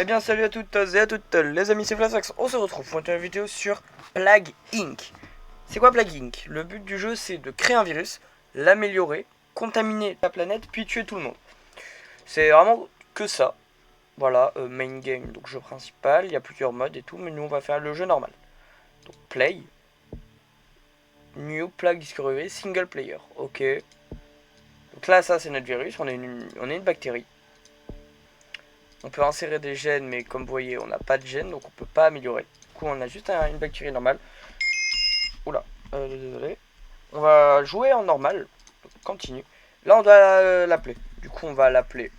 Eh bien salut à toutes et à toutes les amis, c'est Flasax. On se retrouve pour une vidéo sur Plague Inc. C'est quoi Plague Inc? Le but du jeu c'est de créer un virus, l'améliorer, contaminer la planète, puis tuer tout le monde. C'est vraiment que ça. Voilà, main game, donc jeu principal, il y a plusieurs modes et tout, mais nous on va faire le jeu normal. Donc play, new Plague Discovery, single player, ok. Donc là ça c'est notre virus, on est une bactérie. On peut insérer des gènes, mais comme vous voyez, on n'a pas de gènes, donc on peut pas améliorer. Du coup, on a juste une bactérie normale. Oula, désolé. On va jouer en normal. Donc, continue. Là, on doit l'appeler. Du coup, on va l'appeler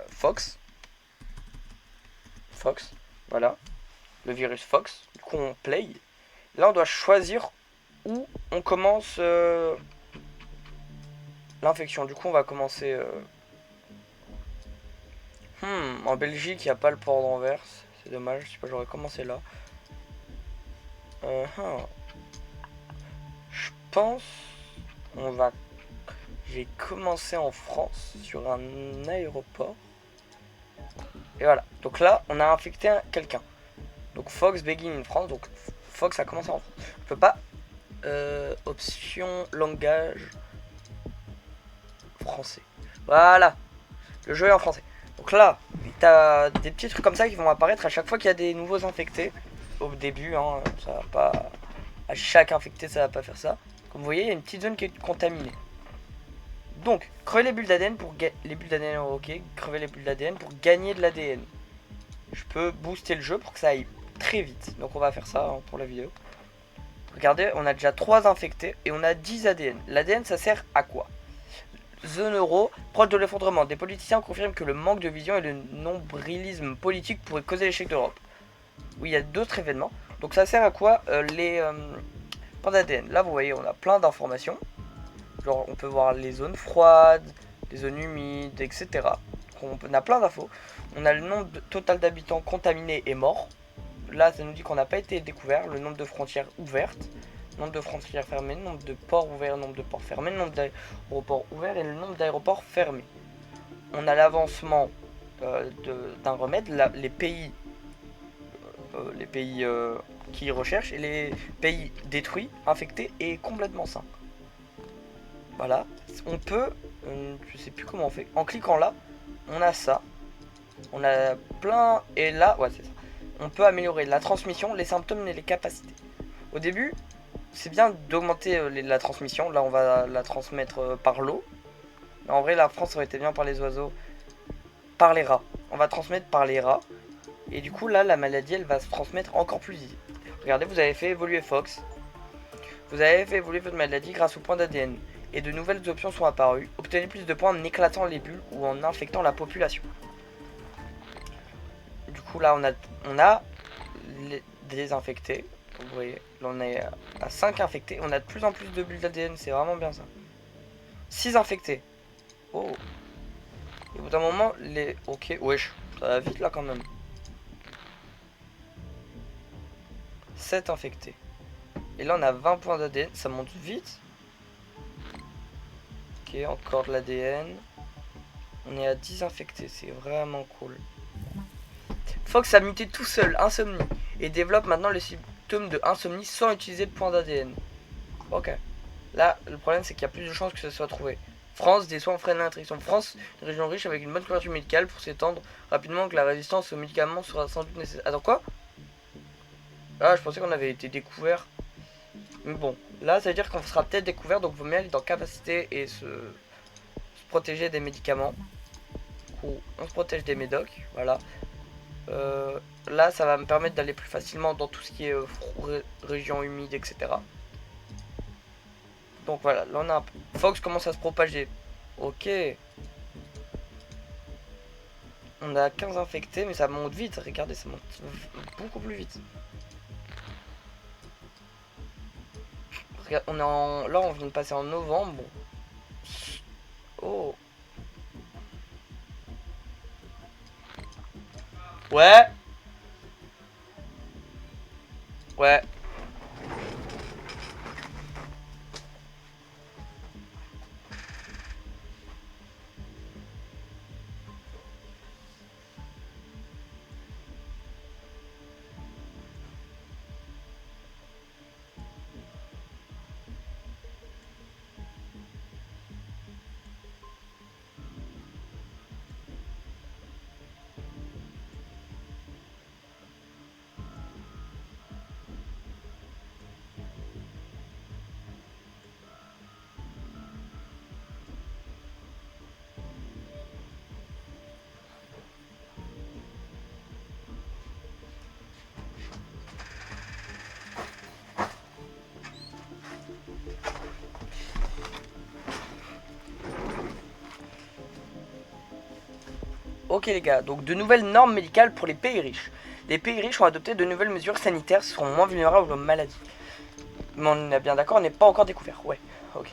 Fox. Fox, voilà. Le virus Fox. Du coup, on play. Là, on doit choisir où on commence l'infection. Du coup, on va commencer... en Belgique, il n'y a pas le port d'Anvers. C'est dommage, je sais pas, j'aurais commencé là. Je pense on va j'ai commencé en France sur un aéroport et voilà, donc là on a infecté quelqu'un, donc Fox begin in France, donc Fox a commencé en France. On peut pas option langage français, voilà, le jeu est en français. Donc là t'as des petits trucs comme ça qui vont apparaître à chaque fois qu'il y a des nouveaux infectés au début, hein, ça va pas à chaque infecté, ça va pas faire ça. Comme vous voyez, il y a une petite zone qui est contaminée. Donc, crever les bulles d'ADN pour les bulles d'ADN, ok, crever les bulles d'ADN pour gagner de l'ADN. Je peux booster le jeu pour que ça aille très vite. Donc on va faire ça hein, pour la vidéo. Regardez, on a déjà 3 infectés et on a 10 ADN. L'ADN ça sert à quoi? Zone euro, proche de l'effondrement. Des politiciens confirment que le manque de vision et le nombrilisme politique pourraient causer l'échec d'Europe. Oui, il y a d'autres événements. Donc ça sert à quoi les points d'ADN? Là vous voyez, on a plein d'informations. Genre on peut voir les zones froides, les zones humides, etc. On a plein d'infos. On a le nombre total d'habitants contaminés et morts. Là ça nous dit qu'on n'a pas été découvert. Le nombre de frontières ouvertes, nombre de frontières fermées, nombre de ports ouverts, nombre de ports fermés, nombre d'aéroports ouverts et le nombre d'aéroports fermés. On a l'avancement d'un remède, les pays qui recherchent et les pays détruits, infectés et complètement sains. Voilà, on peut, je sais plus comment on fait, en cliquant là, on a ça, on a plein, et là, ouais c'est ça, on peut améliorer la transmission, les symptômes et les capacités. Au début, c'est bien d'augmenter la transmission, là on va la transmettre par l'eau, mais en vrai la France aurait été bien par les oiseaux, par les rats, on va transmettre par les rats, et du coup là la maladie elle va se transmettre encore plus vite. Regardez, vous avez fait évoluer Fox, vous avez fait évoluer votre maladie grâce au point d'ADN. Et de nouvelles options sont apparues. Obtenez plus de points en éclatant les bulles ou en infectant la population. Du coup là on a des infectés. Vous voyez, là on est à 5 infectés. On a de plus en plus de bulles d'ADN, c'est vraiment bien ça. 6 infectés. Oh. Et au bout d'un moment, les... Ok, wesh, ça va vite là quand même. 7 infectés. Et là on a 20 points d'ADN, ça monte vite. Ok, encore de l'ADN. On est à 10 infectés, c'est vraiment cool. Fox a muté tout seul, insomnie, et développe maintenant les symptômes de insomnie sans utiliser de point d'ADN. Ok. Là, le problème c'est qu'il y a plus de chances que ça soit trouvé. France, des soins freinent l'infection. France, une région riche avec une bonne couverture médicale pour s'étendre rapidement que la résistance aux médicaments sera sans doute nécessaire. Attends, quoi? Ah, je pensais qu'on avait été découvert. Mais bon, là, ça veut dire qu'on sera peut-être découvert, donc il vaut mieux aller dans capacité et se protéger des médicaments. Du coup, on se protège des médocs, voilà. Là ça va me permettre d'aller plus facilement dans tout ce qui est région humide, etc. Donc voilà, là on a Fox commence à se propager. Ok. On a 15 infectés, mais ça monte vite, regardez, ça monte beaucoup plus vite. Regarde, on est en... Là on vient de passer en novembre. Oh. Ouais. Ouais. Ok les gars, donc de nouvelles normes médicales pour les pays riches. Les pays riches ont adopté de nouvelles mesures sanitaires, seront moins vulnérables aux maladies. Mais on est bien d'accord, on n'est pas encore découvert. Ouais, ok.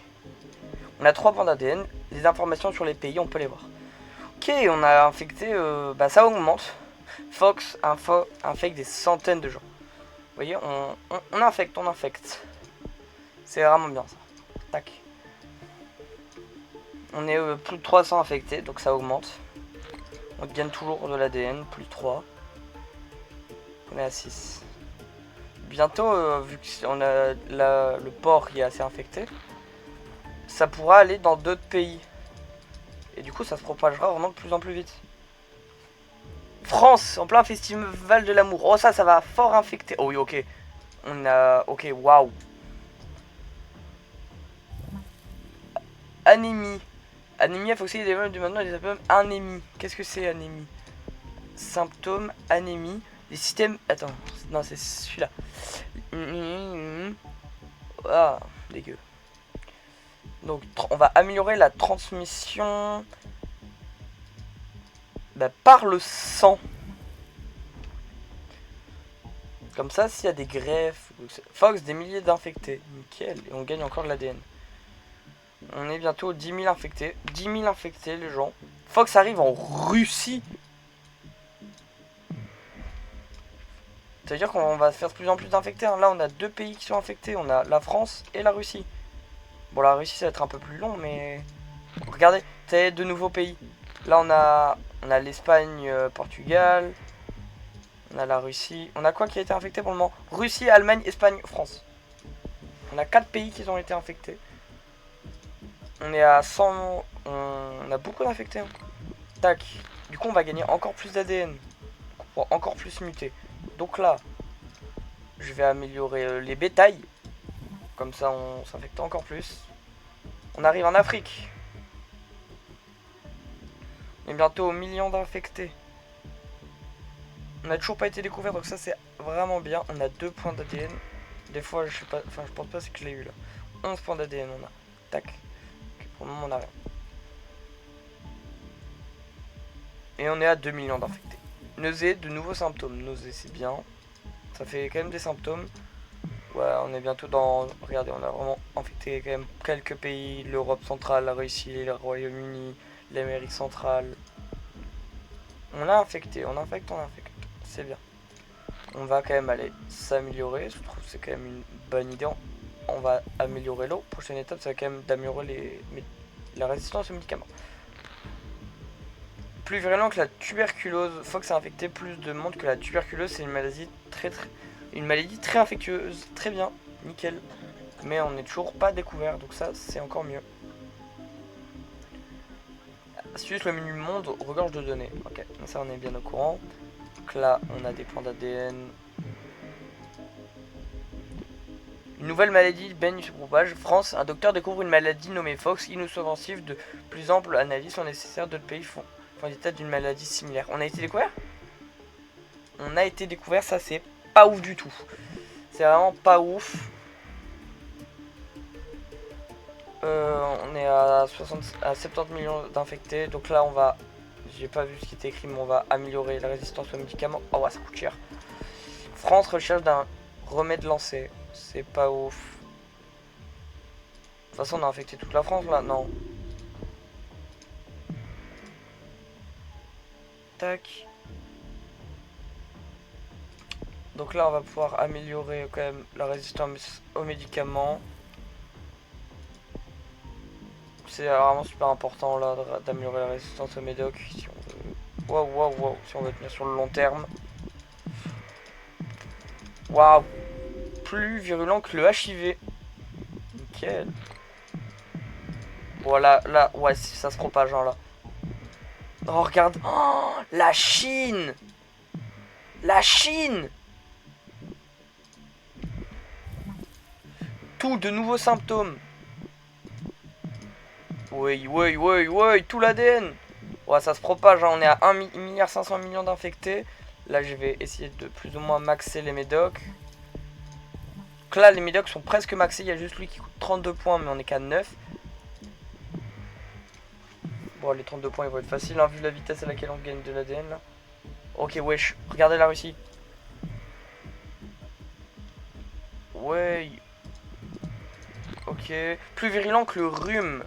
On a 3 points d'ADN, les informations sur les pays, on peut les voir. Ok, on a infecté, ça augmente. Fox infecte des centaines de gens. Vous voyez, on infecte. C'est vraiment bien ça. Tac. On est plus de 300 infectés, donc ça augmente. On gagne toujours de l'ADN, plus de 3. On est à 6. Bientôt, vu qu'on a le port qui est assez infecté, ça pourra aller dans d'autres pays. Et du coup, ça se propagera vraiment de plus en plus vite. France, en plein festival de l'amour. Oh, ça va fort infecter. Oh oui, ok. On a... Ok, waouh. Anémie. Anémie, il faut aussi des du maintenant des symptômes anémie. Qu'est-ce que c'est anémie? Symptômes, anémie. Les systèmes... Attends, non, c'est celui-là. Ah, dégueu. Donc, on va améliorer la transmission par le sang. Comme ça, s'il y a des greffes... Fox, des milliers d'infectés. Nickel. Et on gagne encore de l'ADN. On est bientôt 10 000 infectés. 10 000 infectés, les gens. Fox arrive en Russie. Ça veut dire qu'on va faire de plus en plus d'infectés. Hein. Là, on a 2 pays qui sont infectés. On a la France et la Russie. Bon, la Russie, ça va être un peu plus long, mais... Regardez, c'est de nouveaux pays. Là, on a l'Espagne, Portugal. On a la Russie. On a quoi qui a été infecté pour le moment? Russie, Allemagne, Espagne, France. On a 4 pays qui ont été infectés. On est à 100... On a beaucoup d'infectés. Hein. Tac. Du coup, on va gagner encore plus d'ADN. Pour encore plus muter. Donc là, je vais améliorer les bétails. Comme ça, on s'infecte encore plus. On arrive en Afrique. On est bientôt aux millions d'infectés. On n'a toujours pas été découvert, donc ça, c'est vraiment bien. On a 2 points d'ADN. Des fois, je sais pas... Enfin, je pense pas que je l'ai eu, là. 11 points d'ADN, on a. Tac. Okay, pour le moment, on a rien. Et on est à 2 millions d'infectés. Nausée, de nouveaux symptômes. Nausée, c'est bien. Ça fait quand même des symptômes. Ouais, on est bientôt dans... Regardez, on a vraiment infecté quand même quelques pays. L'Europe centrale, la Russie, le Royaume-Uni, l'Amérique centrale. On a infecté, on infecte. C'est bien. On va quand même aller s'améliorer. Je trouve que c'est quand même une bonne idée. On va améliorer l'eau. Prochaine étape, ça va quand même d'améliorer la résistance aux médicaments. Plus virulent que la tuberculose. Fox a infecté plus de monde que la tuberculose. C'est une maladie très infectieuse. Très bien, nickel. Mais on n'est toujours pas découvert, donc ça c'est encore mieux. Astuce, le menu monde regorge de données. Ok, donc ça on est bien au courant. Donc là on a des points d'ADN. Une nouvelle maladie baigne se propage. France, un docteur découvre une maladie nommée Fox, inoffensive. De plus amples analyses sont nécessaires. D'autres pays font état d'une maladie similaire. On a été découvert? On a été découvert, ça c'est pas ouf du tout. C'est vraiment pas ouf. On est à 70 millions d'infectés. Donc là on va... J'ai pas vu ce qui était écrit, mais on va améliorer la résistance aux médicaments. Oh ouais, ça coûte cher. France recherche d'un remède lancé. C'est pas ouf. De toute façon on a infecté toute la France là, non. Tac. Donc là on va pouvoir améliorer quand même la résistance aux médicaments. C'est vraiment super important là d'améliorer la résistance aux médocs si on veut. Waouh, si on veut tenir sur le long terme. Waouh. Plus virulent que le HIV. Nickel. Voilà, là, ouais, ça se propage hein, là. Oh, regarde. Oh, la Chine. La Chine. Tout de nouveaux symptômes. Oui, tout l'ADN. Ouais, ça se propage, hein. On est à 1,5 milliard d'infectés. Là, je vais essayer de plus ou moins maxer les médocs. Donc là, les médocs sont presque maxés. Il y a juste lui qui coûte 32 points, mais on est qu'à 9. Bon, les 32 points ils vont être faciles, hein, vu la vitesse à laquelle on gagne de l'ADN là. Ok, wesh, regardez la Russie. Ouais. Ok. Plus virulent que le rhume.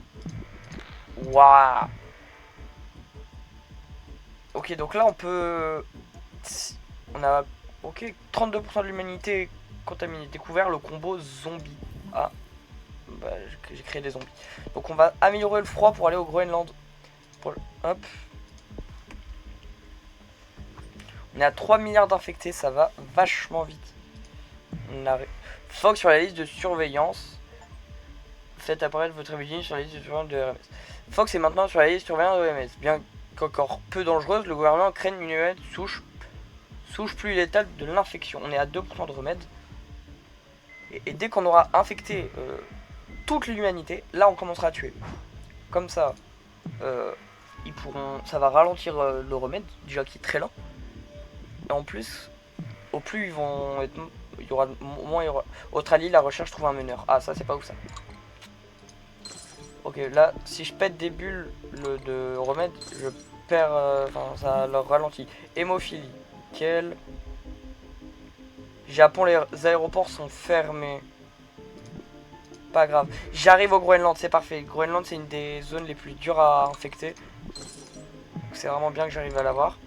Waouh. Ok, donc là on peut... On a... Ok, 32% de l'humanité contaminée. Découvert le combo zombie. Ah. Bah, j'ai créé des zombies. Donc on va améliorer le froid pour aller au Groenland. Hop. On est à 3 milliards d'infectés, ça va vachement vite. On a... Fox sur la liste de surveillance. Faites apparaître votre imagine sur la liste de surveillance de RMS. Fox est maintenant sur la liste de surveillance de l'OMS. Bien qu'encore peu dangereuse, le gouvernement craint une nouvelle souche plus létale de l'infection. On est à 2% de remède. Et dès qu'on aura infecté toute l'humanité, là on commencera à tuer. Comme ça, ils pourront, ça va ralentir le remède, déjà qui est très lent. Et en plus, au plus ils vont être, il y aura moins, il y aura. Australie, la recherche trouve un meneur. Ah, ça c'est pas ouf ça. Ok, là, si je pète des bulles de remède, je perds, enfin ça leur ralentit. Hémophilie, quel. Japon, les aéroports sont fermés. Pas grave. J'arrive au Groenland, c'est parfait. Groenland, c'est une des zones les plus dures à infecter. C'est vraiment bien que j'arrive à l'avoir.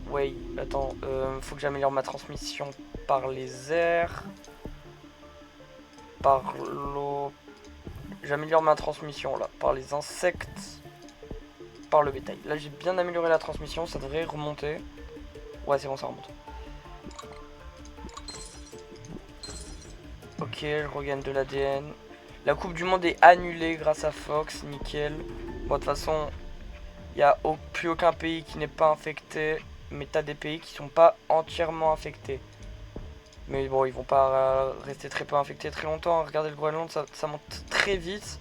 Ouais, attends, faut que j'améliore ma transmission par les airs. Par l'eau. J'améliore ma transmission là, par les insectes. Par le bétail. Là, j'ai bien amélioré la transmission, ça devrait remonter. Ouais, c'est bon, ça remonte. Ok, je regagne de l'ADN. La Coupe du Monde est annulée grâce à Fox, nickel. Bon, de toute façon, il n'y a plus aucun pays qui n'est pas infecté. Mais t'as des pays qui sont pas entièrement infectés. Mais bon, ils vont pas rester très peu infectés très longtemps. Regardez le Groenland, ça monte très vite.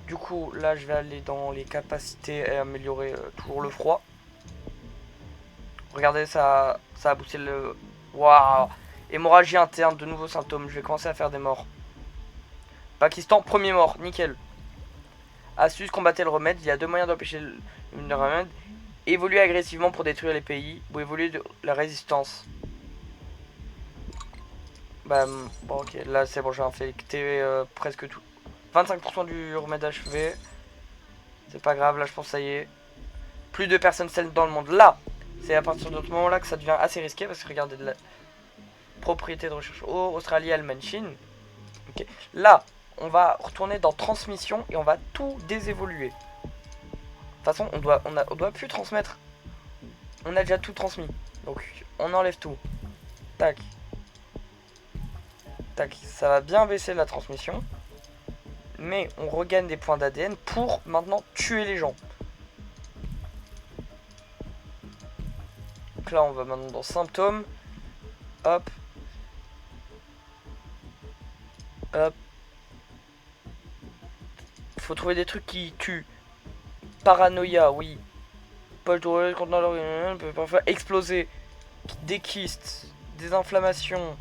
Du coup, là, je vais aller dans les capacités et améliorer toujours le froid. Regardez, ça a boosté le... Waouh! Hémorragie interne, de nouveaux symptômes. Je vais commencer à faire des morts. Pakistan, premier mort, nickel. Astuce, combattez le remède. Il y a deux moyens d'empêcher le remède. Évoluer agressivement pour détruire les pays. Ou évoluer de la résistance. Bah, bon, ok, là c'est bon, j'ai infecté presque tout. 25% du remède achevé. C'est pas grave, là je pense que ça y est. Plus de personnes saines dans le monde. Là, c'est à partir de ce moment-là que ça devient assez risqué parce que regardez de la propriété de recherche. Oh, Australie, Allemagne, Chine. Ok. Là, on va retourner dans transmission et on va tout désévoluer. De toute façon, on doit plus transmettre. On a déjà tout transmis. Donc, on enlève tout. Tac. Tac. Ça va bien baisser la transmission. Mais on regagne des points d'ADN pour maintenant tuer les gens. Donc là, on va maintenant dans symptômes. Hop. Hop. Faut trouver des trucs qui tuent. Paranoïa, oui. Poche douloureuse contenant l'organisme peut parfois exploser. Des kystes. Des inflammations.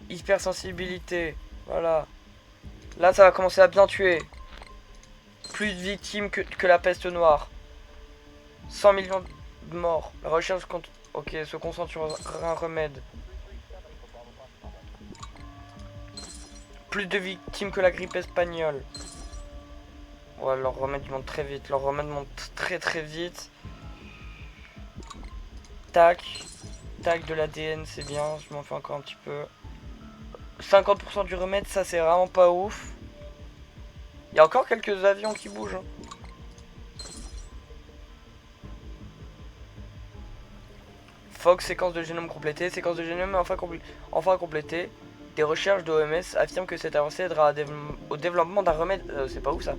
Hypersensibilité. Voilà. Là, ça va commencer à bien tuer. Plus de victimes que la peste noire. 100 millions de morts. La recherche contre... Ok, se concentre sur un remède. Plus de victimes que la grippe espagnole. Ouais, leur remède monte très vite. Leur remède monte très très vite. Tac. Tac, de l'ADN, c'est bien. Je m'en fais encore un petit peu. 50% du remède, ça c'est vraiment pas ouf. Il y a encore quelques avions qui bougent. Hein. Fox, séquence de génome complétée. Séquence de génome enfin complétée. Des recherches de l'OMS affirment que cette avancée aidera au développement d'un remède. C'est pas ouf ça.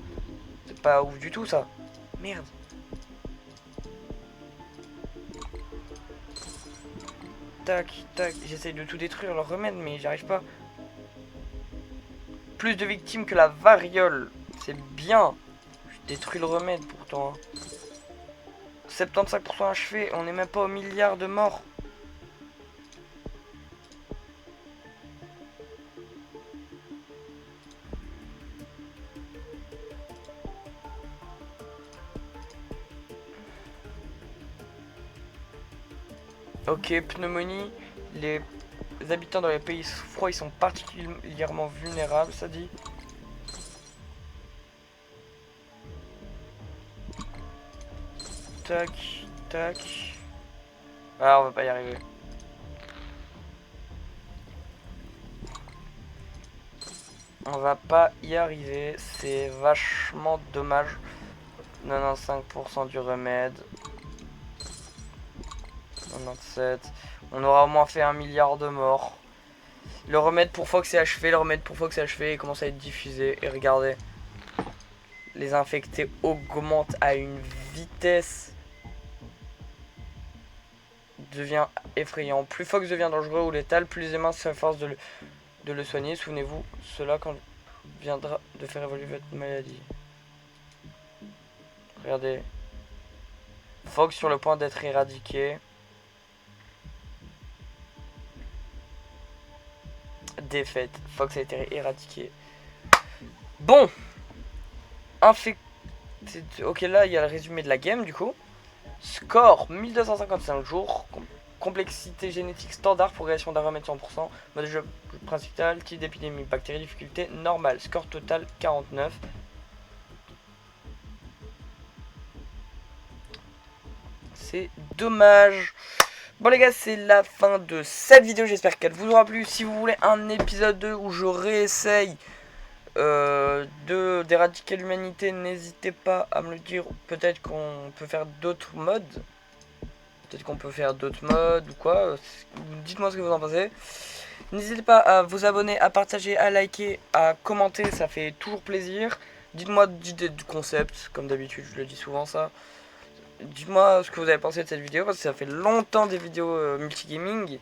C'est pas ouf du tout ça. Merde. Tac, tac. J'essaye de tout détruire leur remède, mais j'arrive pas. Plus de victimes que la variole. C'est bien. Je détruis le remède pourtant. 75% achevé. On n'est même pas au milliard de morts. Ok, pneumonie. Les habitants dans les pays froids, ils sont particulièrement vulnérables, ça dit. Tac, tac. Ah, on va pas y arriver. On va pas y arriver, c'est vachement dommage. 95% du remède. 97. On aura au moins fait 1 milliard de morts. Le remède pour Fox est achevé, le remède pour Fox est achevé, il commence à être diffusé. Et regardez, les infectés augmentent à une vitesse devient effrayant. Plus Fox devient dangereux ou létal, plus les humains s'efforcent de le soigner. Souvenez-vous, cela quand viendra de faire évoluer votre maladie. Regardez. Fox sur le point d'être éradiqué. Défaite. Fox a été éradiqué. Bon. Infecté. Ok, là, il y a le résumé de la game, du coup. Score 1255 jours. Complexité génétique standard, progression d'un remède 100%. Mode de jeu principal, type d'épidémie, bactérie, difficulté normale. Score total 49. C'est dommage. Bon les gars, c'est la fin de cette vidéo, j'espère qu'elle vous aura plu. Si vous voulez un épisode 2 où je réessaye d'éradiquer l'humanité, n'hésitez pas à me le dire. Peut-être qu'on peut faire d'autres modes. Peut-être qu'on peut faire d'autres modes ou quoi. Dites-moi ce que vous en pensez. N'hésitez pas à vous abonner, à partager, à liker, à commenter, ça fait toujours plaisir. Dites-moi d'idées du concept, comme d'habitude, je le dis souvent ça. Dites-moi ce que vous avez pensé de cette vidéo, parce que ça fait longtemps des vidéos multigaming.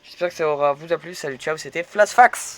J'espère que ça aura vous a plu. Salut, ciao, c'était FlashFax.